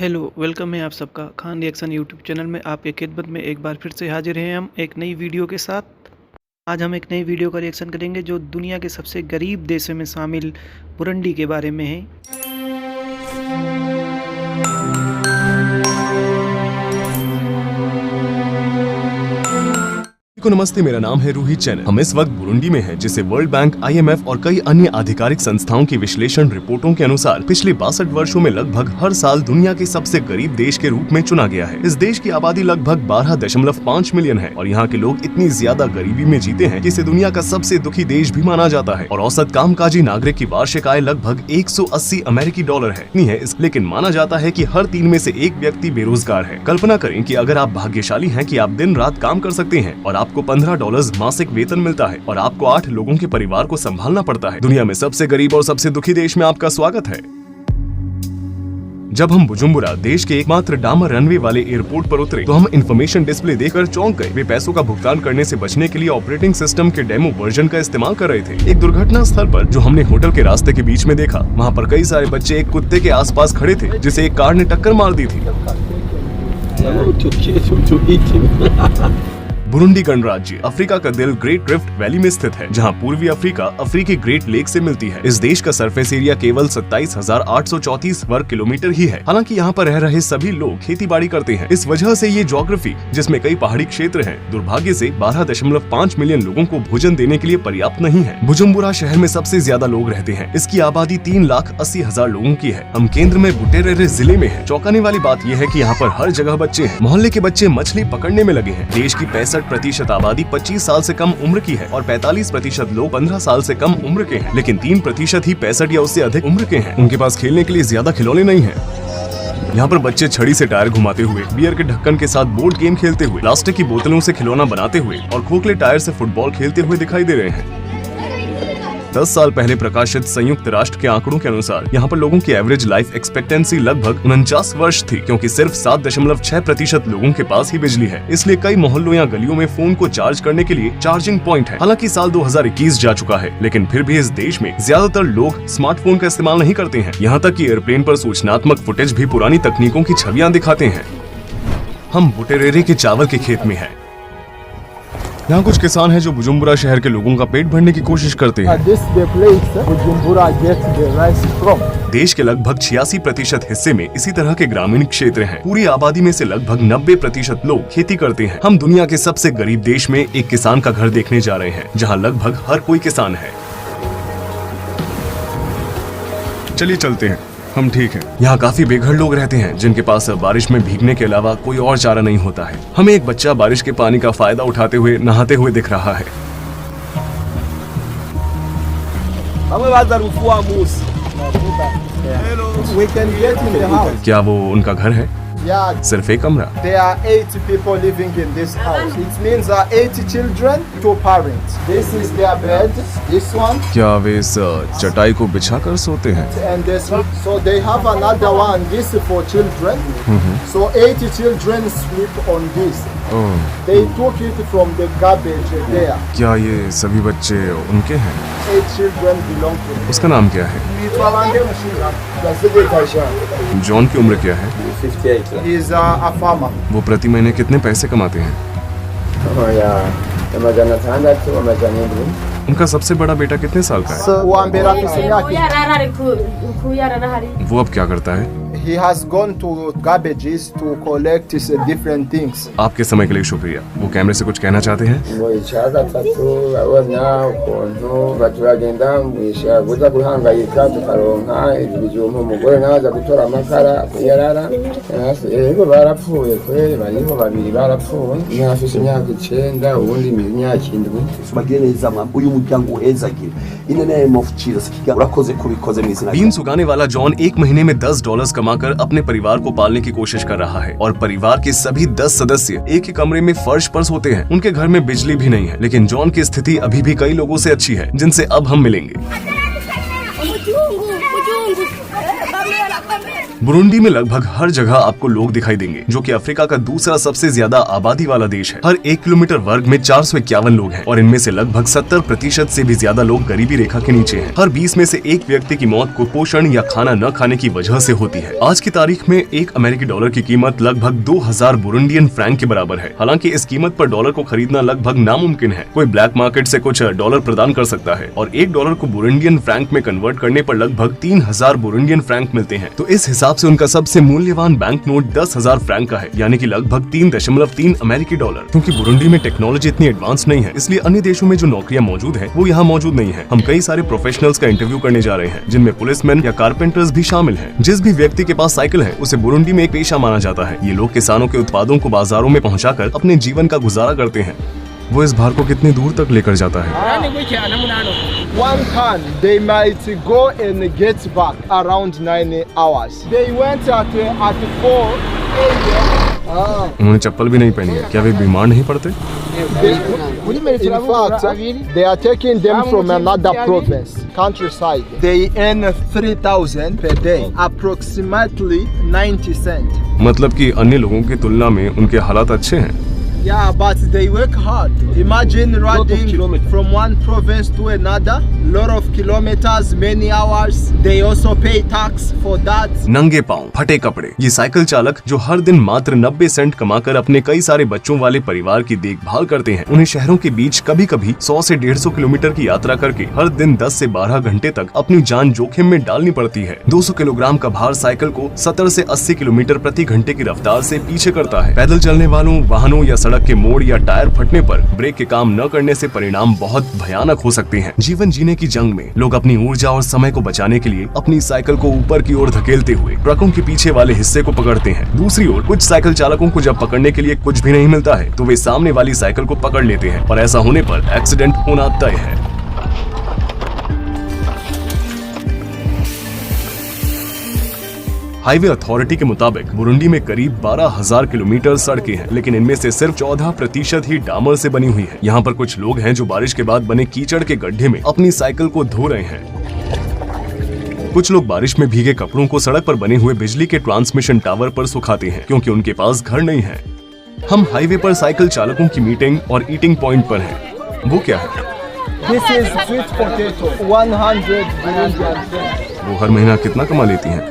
Hello, welcome है आप सबका खान रिएक्शन यूट्यूब चैनल में। आपके खिदमत में एक बार फिर से हाजिर हैं हम एक नई वीडियो के साथ। आज हम एक नई वीडियो का रिएक्शन करेंगे जो दुनिया के सबसे गरीब देशों में शामिल बुरुंडी के बारे में है। को नमस्ते, मेरा नाम है रूही चैनल। हम इस वक्त बुरुंडी में हैं, जिसे वर्ल्ड बैंक, IMF और कई अन्य आधिकारिक संस्थाओं की विश्लेषण रिपोर्टों के अनुसार पिछले 62 वर्षों में लगभग हर साल दुनिया के सबसे गरीब देश के रूप में चुना गया है। इस देश की आबादी लगभग 12.5 मिलियन है और यहाँ के लोग इतनी ज्यादा गरीबी में जीते हैं कि इसे दुनिया का सबसे दुखी देश भी माना जाता है। और औसत कामकाजी नागरिक की वार्षिक आय लगभग 180 अमेरिकी डॉलर है। नहीं है लेकिन माना जाता है कि हर 3 में से एक व्यक्ति बेरोजगार है। कल्पना करें कि अगर आप भाग्यशाली हैं कि आप दिन रात काम कर सकते हैं और आपको $15 मासिक वेतन मिलता है और आपको 8 लोगों के परिवार को संभालना पड़ता है। दुनिया में सबसे गरीब और सबसे दुखी देश में आपका स्वागत है। जब हम बुजुम्बुरा देश के एकमात्र डामर रनवे वाले एयरपोर्ट पर उतरे तो हम इंफॉर्मेशन डिस्प्ले देखकर चौंक गए। वे पैसों का भुगतान करने से बचने के लिए ऑपरेटिंग सिस्टम के डेमो वर्जन का इस्तेमाल कर रहे थे। एक दुर्घटना स्थल पर जो हमने होटल के रास्ते के बीच में देखा, वहाँ पर कई सारे बच्चे एक कुत्ते के आसपास खड़े थे जिसे एक कार ने टक्कर मार दी थी। बुरुंडी गणराज्य अफ्रीका का दिल ग्रेट रिफ्ट वैली में स्थित है, जहां पूर्वी अफ्रीका अफ्रीकी ग्रेट लेक से मिलती है। इस देश का सरफेस एरिया केवल 27,834 वर्ग किलोमीटर ही है। हालांकि यहां पर रह रहे सभी लोग खेती बाड़ी करते हैं। इस वजह से ये ज्योग्राफी, जिसमें कई पहाड़ी क्षेत्र हैं, दुर्भाग्य से 12.5 मिलियन लोगों को भोजन देने के लिए पर्याप्त नहीं है। बुजुम्बुरा शहर में सबसे ज्यादा लोग रहते हैं। इसकी आबादी 3,80,000 लोगों की है। हम केंद्र में बुटेरेरे जिले में है। चौंकाने वाली बात यह है कि यहाँ पर हर जगह बच्चे हैं। मोहल्ले के बच्चे मछली पकड़ने में लगे हैं। देश की 65% आबादी 25 साल से कम उम्र की है और 45% लोग 15 साल से कम उम्र के हैं, लेकिन 3% ही 65 या उससे अधिक उम्र के हैं। उनके पास खेलने के लिए ज्यादा खिलौने नहीं हैं। यहाँ पर बच्चे छड़ी से टायर घुमाते हुए, बियर के ढक्कन के साथ बोर्ड गेम खेलते हुए, प्लास्टिक की बोतलों से खिलौना बनाते हुए और खोखले टायर से फुटबॉल खेलते हुए दिखाई दे रहे हैं। 10 साल पहले प्रकाशित संयुक्त राष्ट्र के आंकड़ों के अनुसार यहाँ पर लोगों की एवरेज लाइफ एक्सपेक्टेंसी लगभग 49 वर्ष थी, क्योंकि सिर्फ 7.6% लोगों के पास ही बिजली है। इसलिए कई मोहल्लों या गलियों में फोन को चार्ज करने के लिए चार्जिंग पॉइंट है। हालांकि साल 2021 जा चुका है, लेकिन फिर भी इस देश में ज्यादातर लोग स्मार्टफोन का इस्तेमाल नहीं करते हैं। यहाँ तक कि एयरप्लेन पर सूचनात्मक फुटेज भी पुरानी तकनीकों की छवियां दिखाते हैं। हम बुटेरेरे के चावल के खेत में हैं। यहाँ कुछ किसान हैं जो बुजुम्बुरा शहर के लोगों का पेट भरने की कोशिश करते हैं। देश के लगभग 86% हिस्से में इसी तरह के ग्रामीण क्षेत्र हैं। पूरी आबादी में से लगभग 90% लोग खेती करते हैं। हम दुनिया के सबसे गरीब देश में एक किसान का घर देखने जा रहे हैं, जहाँ लगभग हर कोई किसान है। चलिए चलते हैं, हम ठीक हैं। यहाँ काफी बेघर लोग रहते हैं जिनके पास बारिश में भीगने के अलावा कोई और चारा नहीं होता है। हमें एक बच्चा बारिश के पानी का फायदा उठाते हुए नहाते हुए दिख रहा है। क्या वो उनका घर है? सिर्फ एक कमरा। There are 80 people living in this house. It means 80 children, 2 parents. This is their bed. This one. क्या वे इस चटाई को बिछा कर सोते हैं? And this one. So they have another one. This is for children. So 80 children sleep on this. They took it from the garbage there. क्या ये सभी बच्चे उनके हैं? 8 children belong to them. उसका नाम क्या है? जॉन की उम्र क्या है? 58. He is a farmer. वो प्रति महीने कितने पैसे कमाते हैं? उनका सबसे बड़ा बेटा कितने साल का है? वो अब क्या करता है? He has gone to garbages to collect different things. आपके समय के लिए शुक्रिया। वो कैमरे से कुछ कहना चाहते हैं? बीन्स उगाने वाला जॉन एक महीने में $10 कमाकर अपने परिवार को पालने की कोशिश कर रहा है और परिवार के सभी 10 सदस्य एक ही कमरे में फर्श पर सोते हैं। उनके घर में बिजली भी नहीं है, लेकिन जॉन की स्थिति अभी भी कई लोगों से अच्छी है, जिनसे अब हम मिलेंगे। बुरुंडी में लगभग हर जगह आपको लोग दिखाई देंगे, जो कि अफ्रीका का दूसरा सबसे ज्यादा आबादी वाला देश है। हर 1 किलोमीटर वर्ग में 451 लोग हैं और इनमें से लगभग 70% से भी ज्यादा लोग गरीबी रेखा के नीचे हैं। हर 20 में से एक व्यक्ति की मौत कुपोषण या खाना न खाने की वजह से होती है। आज की तारीख में 1 अमेरिकी डॉलर की कीमत लगभग 2000 बुरुंडियन फ्रैंक के बराबर है। हालांकि इस कीमत पर डॉलर को खरीदना लगभग नामुमकिन है। कोई ब्लैक मार्केट से कुछ डॉलर प्रदान कर सकता है और 1 डॉलर को बुरुंडियन फ्रैंक में कन्वर्ट करने पर लगभग 3000 बुरुंडियन फ्रैंक मिलते हैं। तो इस हिसाब से उनका सबसे मूल्यवान बैंक नोट 10,000 फ्रैंक का है, यानी कि लगभग 3.3 अमेरिकी डॉलर। क्योंकि बुरुंडी में टेक्नोलॉजी इतनी एडवांस नहीं है, इसलिए अन्य देशों में जो नौकरियां मौजूद है वो यहाँ मौजूद नहीं है। हम कई सारे प्रोफेशनल्स का इंटरव्यू करने जा रहे हैं, जिनमें पुलिसमैन या कारपेंटर्स भी शामिल हैं। जिस भी व्यक्ति के पास साइकिल है उसे बुरुंडी में एक पेशा माना जाता है। ये लोग किसानों के उत्पादों को बाजारों में पहुँचाकर अपने जीवन का गुजारा करते हैं। वो इस भार को कितनी दूर तक लेकर जाता है? 1 ton, they might go and get back around 9 hours. They went at 4 a.m. उन्होंने चप्पल भी नहीं पहनी है। क्या वे बीमार नहीं पड़ते? In fact, they are taking them from another province, countryside. They earn 3,000 per day, approximately 90 cents. मतलब कि अन्य लोगों की तुलना में उनके हालात अच्छे हैं। Yeah, but they work hard. Imagine riding from one province to another, lot of kilometers, many hours. They also pay tax for that. नंगे पांव, फटे कपड़े, ये साइकिल चालक जो हर दिन मात्र 90 सेंट कमाकर अपने कई सारे बच्चों वाले परिवार की देखभाल करते हैं, उन्हें शहरों के बीच कभी कभी 100 से 150 किलोमीटर की यात्रा करके हर दिन 10 से 12 घंटे तक अपनी जान जोखिम में डालनी पड़ती है। 200 किलोग्राम का भार साइकिल को 70 से 80 किलोमीटर प्रति घंटे की रफ्तार से पीछे करता है। पैदल चलने वालों, वाहनों या सड़क के मोड़ या टायर फटने पर ब्रेक के काम न करने से परिणाम बहुत भयानक हो सकते हैं। जीवन जीने की जंग में लोग अपनी ऊर्जा और समय को बचाने के लिए अपनी साइकिल को ऊपर की ओर धकेलते हुए ट्रकों के पीछे वाले हिस्से को पकड़ते हैं। दूसरी ओर कुछ साइकिल चालकों को जब पकड़ने के लिए कुछ भी नहीं मिलता है तो वे सामने वाली साइकिल को पकड़ लेते हैं और ऐसा होने पर एक्सीडेंट होना तय है। हाईवे अथॉरिटी के मुताबिक बुरुंडी में करीब 12,000 किलोमीटर सड़कें हैं, लेकिन इनमें से सिर्फ 14% ही डामर से बनी हुई है। यहाँ पर कुछ लोग हैं जो बारिश के बाद बने कीचड़ के गड्ढे में अपनी साइकिल को धो रहे हैं। कुछ लोग बारिश में भीगे कपड़ों को सड़क पर बने हुए बिजली के ट्रांसमिशन टावर पर सुखाते हैं, क्योंकि उनके पास घर नहीं है। हम हाईवे पर साइकिल चालकों की मीटिंग और ईटिंग पॉइंट पर हैं। वो क्या है? This is sweet potato, 100 Burundian francs. वो हर महीना कितना कमा लेती हैं?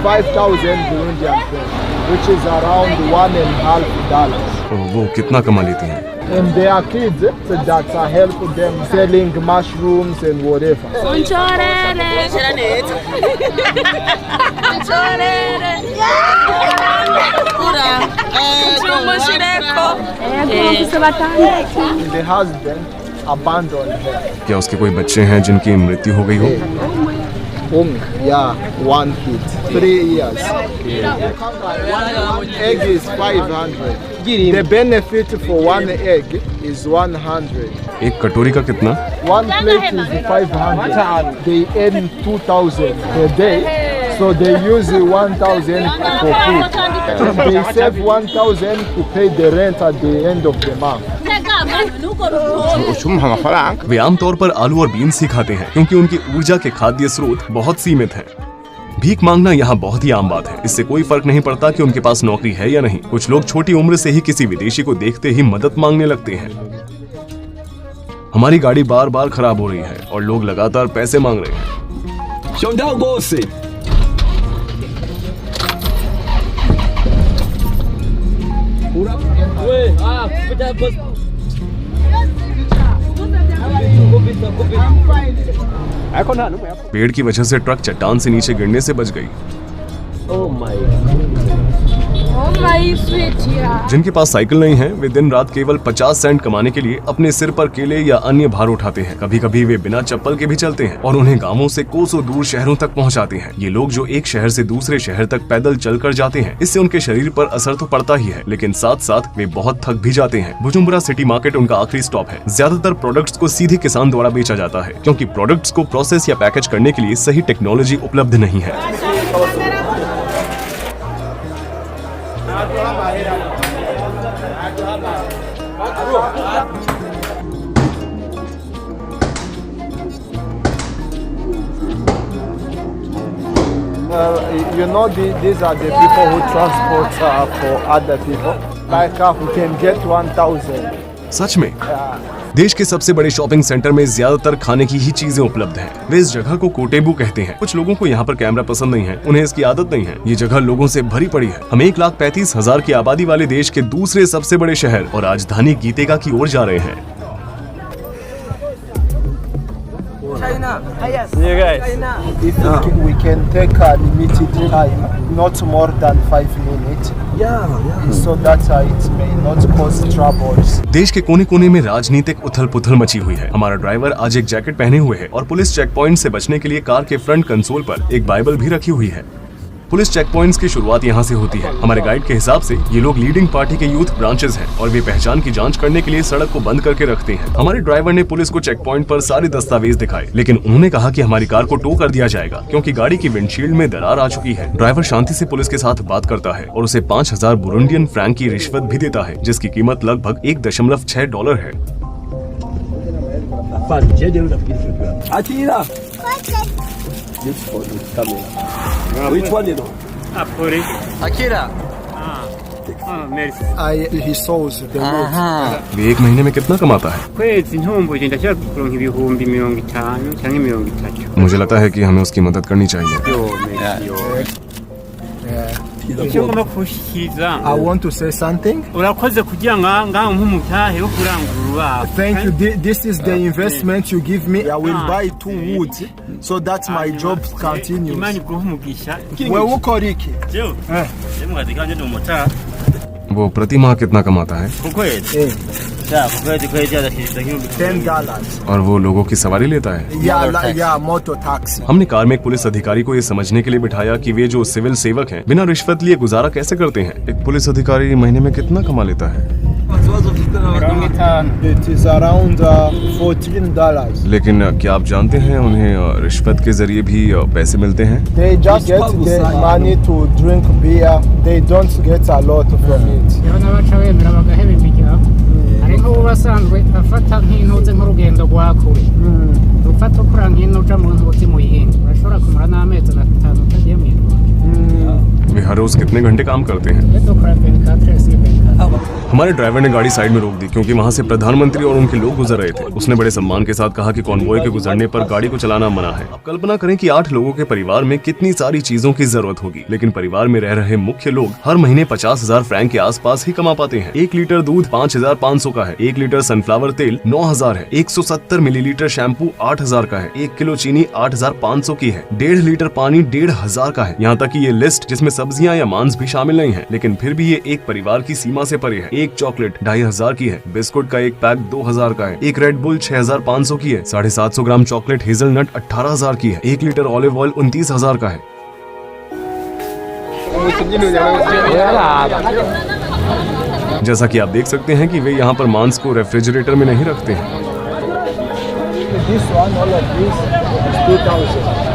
5,000 Burundian francs, which is around $1.5. वो कितना कमा लेती हैं? And there are kids that are helping them selling mushrooms and whatever. The husband abandoned her. क्या उसके कोई बच्चे हैं जिनकी मृत्यु हो गई हो? Yeah, 1 kid, 3 years. Egg is 500. The benefit for 1 egg is 100. एक कटोरी का कितना? 1 plate is 500. They earn 2,000 per day, so they use 1,000 for food. They save 1,000 to pay the rent at the end of the month. वे आमतौर पर आलू और beans ही खाते हैं, क्योंकि उनकी ऊर्जा के खाद्य स्रोत बहुत सीमित हैं। भीख मांगना यहाँ बहुत ही आम बात है। इससे कोई फर्क नहीं पड़ता कि उनके पास नौकरी है या नहीं। कुछ लोग छोटी उम्र से ही किसी विदेशी को देखते ही मदद मांगने लगते हैं। हमारी गाड़ी बार बार खराब हो रही है और लोग लगातार पैसे मांग रहे हैं। पेड़ की वजह से ट्रक चट्टान से नीचे गिरने से बच गई। जिनके पास साइकिल नहीं है वे दिन रात केवल 50 सेंट कमाने के लिए अपने सिर पर केले या अन्य भार उठाते हैं। कभी कभी वे बिना चप्पल के भी चलते हैं और उन्हें गांवों से कोसों दूर शहरों तक पहुंचाते हैं। ये लोग जो एक शहर से दूसरे शहर तक पैदल चलकर जाते हैं, इससे उनके शरीर पर असर तो पड़ता ही है, लेकिन साथ साथ वे बहुत थक भी जाते हैं। बुजुम्बरा सिटी मार्केट उनका आखिरी स्टॉप है। ज्यादातर प्रोडक्ट्स को सीधे किसान द्वारा बेचा जाता है, क्योंकि प्रोडक्ट्स को प्रोसेस या पैकेज करने के लिए सही टेक्नोलॉजी उपलब्ध नहीं है। You know, these are the people who transport for other people. Like we can get 1,000. सच में देश के सबसे बड़े शॉपिंग सेंटर में ज्यादातर खाने की ही चीजें उपलब्ध हैं। वे इस जगह को कोटेबू कहते हैं। कुछ लोगों को यहाँ पर कैमरा पसंद नहीं है, उन्हें इसकी आदत नहीं है। ये जगह लोगों से भरी पड़ी है। हम 1,35,000 की आबादी वाले देश के दूसरे सबसे बड़े शहर और राजधानी गीतेगा की ओर जा रहे हैं। If we can take a limited time, not more than 5 minutes. So that it may not cause troubles. देश के कोने कोने में राजनीतिक उथल पुथल मची हुई है। हमारा ड्राइवर आज एक जैकेट पहने हुए है और पुलिस चेक पॉइंट से बचने के लिए कार के फ्रंट कंसोल पर एक बाइबल भी रखी हुई है। पुलिस चेक पॉइंट्स की शुरुआत यहाँ से होती है। हमारे गाइड के हिसाब से ये लोग लीडिंग पार्टी के यूथ ब्रांचेस हैं और वे पहचान की जांच करने के लिए सड़क को बंद करके रखते हैं। हमारे ड्राइवर ने पुलिस को चेक पॉइंट पर सारे दस्तावेज दिखाए, लेकिन उन्होंने कहा कि हमारी कार को टो कर दिया जाएगा क्योंकि गाड़ी की विंडशील्ड में दरार आ चुकी है। ड्राइवर शांति से पुलिस के साथ बात करता है और उसे 5,000 बुरुंडियन फ्रैंक की रिश्वत भी देता है, जिसकी कीमत लगभग $1.6 है। He shows the road. वे एक महीने में कितना कमाता है? मुझे लगता है कि हमें उसकी मदद करनी चाहिए। I want to say something. Thank you. This is the investment you give me. I will buy 2 woods so that my job continues. Wewe uko Riki? वो प्रति माह कितना कमाता है? $10. और वो लोगों की सवारी लेता है? Yeah, motor taxi. हमने कार में एक पुलिस अधिकारी को ये समझने के लिए बिठाया कि वे जो सिविल सेवक हैं बिना रिश्वत लिए गुजारा कैसे करते हैं। एक पुलिस अधिकारी महीने में कितना कमा लेता है? It is around $14. लेकिन क्या आप जानते हैं उन्हें रिश्वत के जरिए भी पैसे मिलते हैं? They just get the money to drink beer. They don't get a lot from it. hariho ubasanzwe afata nk'intuze nk'urugendo rwa kure rufata ukura nk'ino uja mu ntuzi mu yindi urashobora kumara n'amezi 5 utagiye mu वे हर रोज कितने घंटे काम करते हैं? हमारे driver ने गाड़ी side में रोक दी क्योंकि वहाँ से प्रधानमंत्री और उनके लोग गुजर रहे थे। उसने बड़े सम्मान के साथ कहा कि कॉन्वॉय के गुजरने पर गाड़ी को चलाना मना है। अब कल्पना करें कि 8 लोगों के परिवार में कितनी सारी चीजों की जरूरत होगी, लेकिन परिवार में रह रहे मुख्य लोग हर महीने 50,000 फ्रैंक के आसपास ही कमा पाते हैं। 1 लीटर दूध 5,500 का है, 1 लीटर सनफ्लावर तेल 9,000 है, 170 मिलीलीटर शैम्पू 8,000 का है, 1 किलो चीनी 8,500 की है, 1.5 लीटर पानी 1,500 का है। यहाँ तक कि ये लिस्ट जिसमें सब्जियां या मांस भी शामिल नहीं है, लेकिन फिर भी ये एक परिवार की सीमा से परे है। एक चॉकलेट 2,500 की है, बिस्कुट का एक पैक 2,000 का है, एक रेड बुल 6,500 की है, 750 ग्राम चॉकलेट हेजलनट 18,000 की है, 1 लीटर ऑलिव ऑयल 29,000 का है। जैसा कि आप देख सकते हैं कि वे यहाँ पर मांस को रेफ्रिजरेटर में नहीं रखते हैं।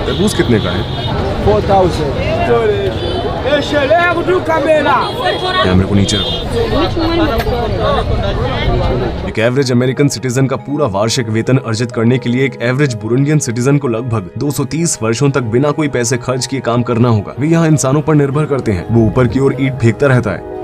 तरबूज कितने का है? 4,000। कैमरे को नीचे रखो। एक एवरेज अमेरिकन सिटीजन का पूरा वार्षिक वेतन अर्जित करने के लिए एक एवरेज बुरुंडियन सिटीजन को लगभग 230 वर्षों तक बिना कोई पैसे खर्च किए काम करना होगा। वे यहाँ इंसानों पर निर्भर करते हैं। वो ऊपर की ओर ईंट फेंकता रहता है।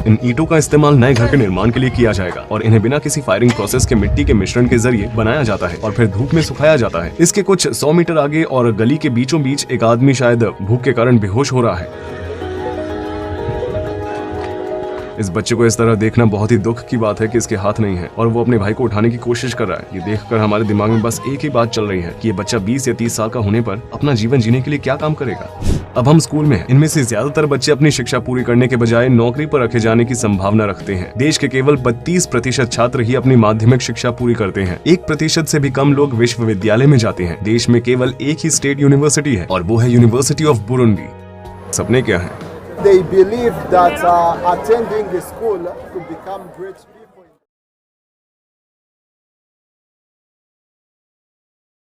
इन ईंटों का इस्तेमाल नए घर के निर्माण के लिए किया जाएगा और इन्हें बिना किसी फायरिंग प्रोसेस के मिट्टी के मिश्रण के जरिए बनाया जाता है और फिर धूप में सुखाया जाता है। इसके कुछ 100 मीटर आगे और गली के बीचों बीच एक आदमी शायद भूख के कारण बेहोश हो रहा है। इस बच्चे को इस तरह देखना बहुत ही दुख की बात है कि इसके हाथ नहीं है और वो अपने भाई को उठाने की कोशिश कर रहा है। ये देखकर हमारे दिमाग में बस एक ही बात चल रही है कि ये बच्चा 20 या 30 साल का होने पर अपना जीवन जीने के लिए क्या काम करेगा। अब हम स्कूल में हैं। इनमें से ज्यादातर बच्चे अपनी शिक्षा पूरी करने के बजाय नौकरी पर रखे जाने की संभावना रखते हैं। देश के केवल 32% छात्र ही अपनी माध्यमिक शिक्षा पूरी करते हैं। 1% से भी कम लोग विश्वविद्यालय में जाते हैं। देश में केवल एक ही स्टेट यूनिवर्सिटी है और वो है यूनिवर्सिटी ऑफ बुरुंडी। सपने क्या है? They believe that attending the school to become great people.